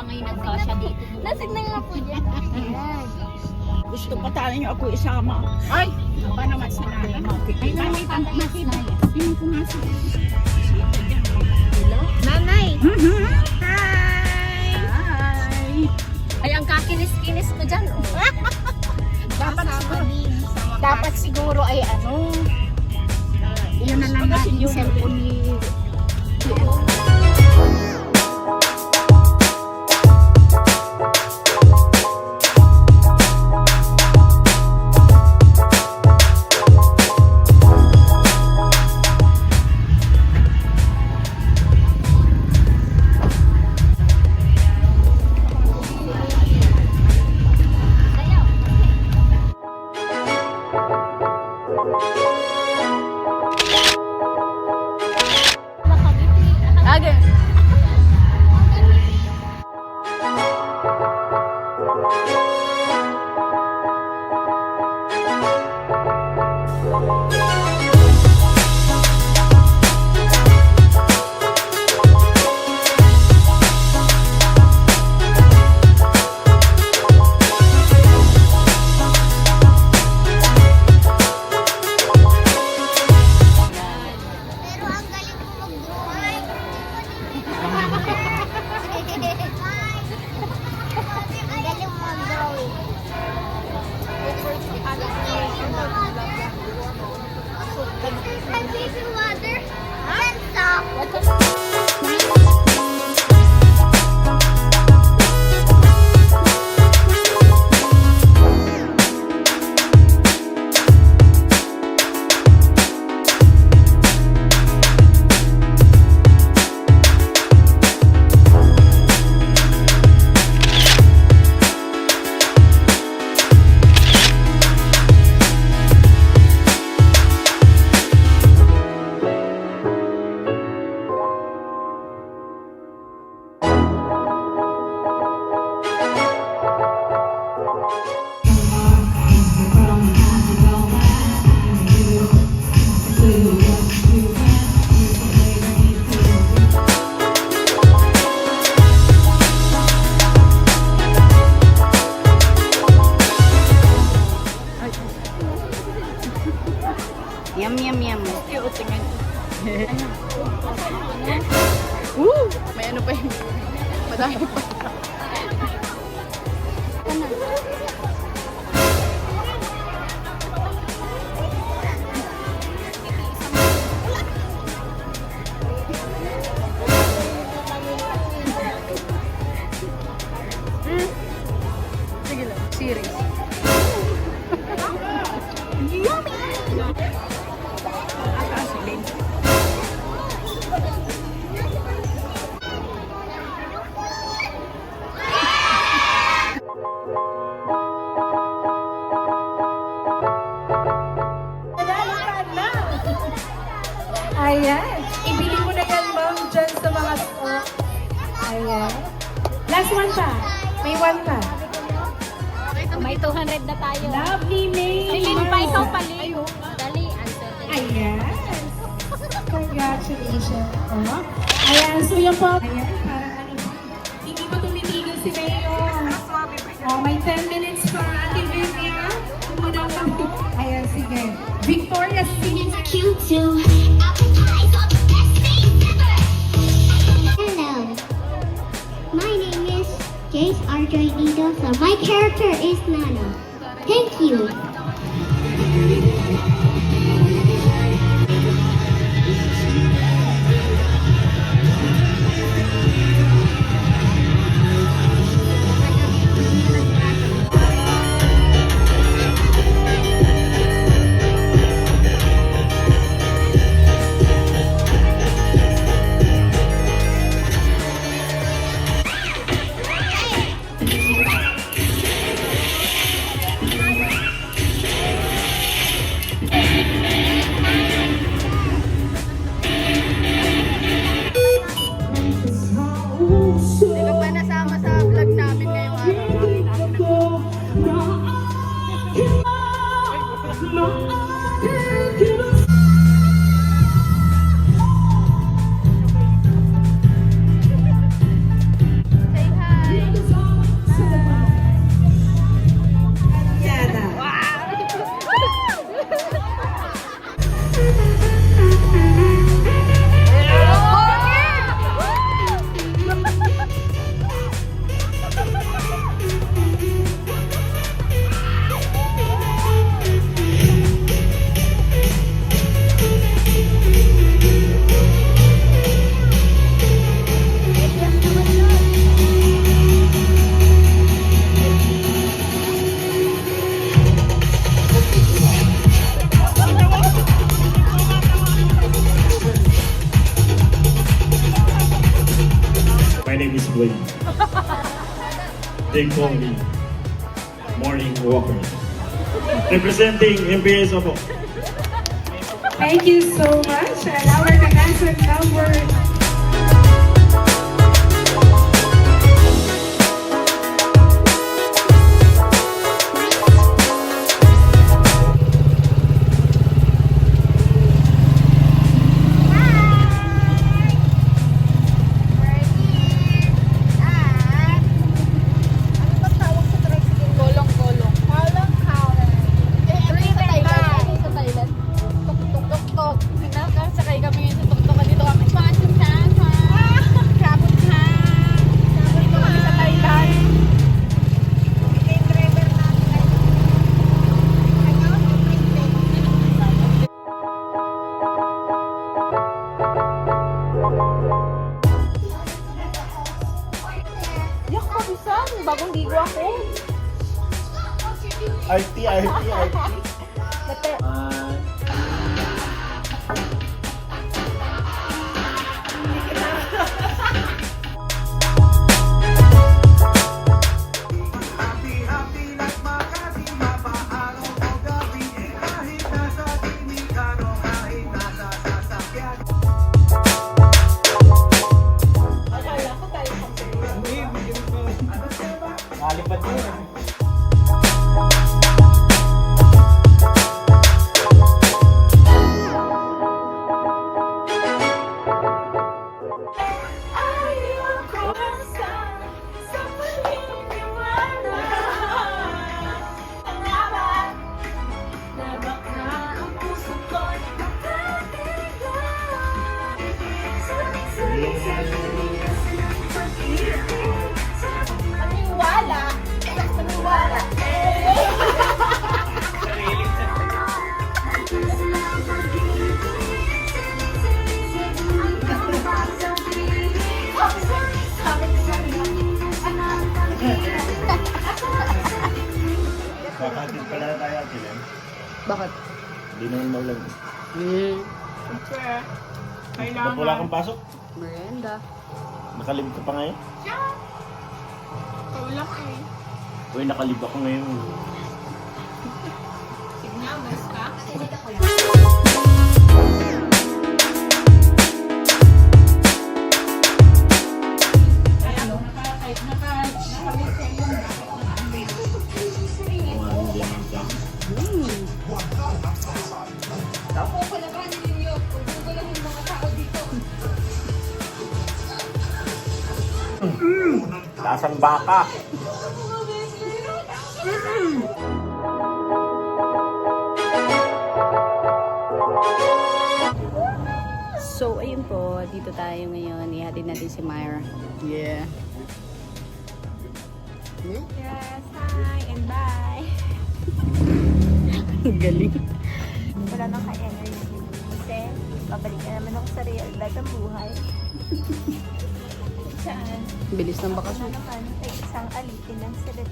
ngayon nagkasya dito. Nasignan nga po dyan. Gusto pa tayo niyo ako isama. Ay! Aba naman si nanay. Ay, nanay, nakita. Tingin ko nga si Hello? Nanay! Hi! Hi! Ay, ang kakinis-kinis mo dyan. Oh. Dapat siguro ay ano. Yun na lang natin yung cellphone ni... Yum, yum, yum. Cute, tingnan. Woo! May ano pa yun. Madami pa. Sige lang, series. Ayan. Ibili mo na yan, ma'am, dyan sa mga store. Ayan. Last one pa. May one pa. May 200 na tayo. Lovely name. Silin pa, ikaw pali. Dali, answer. Ayan. Congratulations. Oh. Ayan, so yun po. Ayan, parang ano. Hindi pa tumitigil si Mayo. Oh, may 10 minutes pa. Ate Vivian. Ayan, sige. Victoria singing. Q2 advertise all the best things ever. Hello, my name is Jace Arjoinito, so my character is Nana. Thank you. they call me Morning Walker. Representing MPS Opo. Thank you so much. And our contestant number Kolong-kolong. Kolong-kolong. Sa Thailand. Tuk-tuk-tuk-tuk. Sakay kami ngayon sa tuk-tuk. Dito kami. Pasok na. Kapot na. Dito kami sa Thailand. Yak, pabisan. Bagong ligo ako. RT. Nalipad yun. Bakit pala na tayo, Kilen? Bakit? Hindi naman maulan. Siyempre, Ba't wala kang pasok? Merienda. Nakalib ka pa ngayon? tulak eh. Uy, nakalib ako ngayon. Signamas ka? Lasang baka. So, ayun po. Dito tayo ngayon. Ihatid natin si Myra. Yeah. Yes, hi and bye. Galing. Wala nang ka-energy. Kasi, babalik na naman ako sa realidad ng buhay. Saan? Bilis ng bakasyon. Ano naman, ay isang alipin ng silid.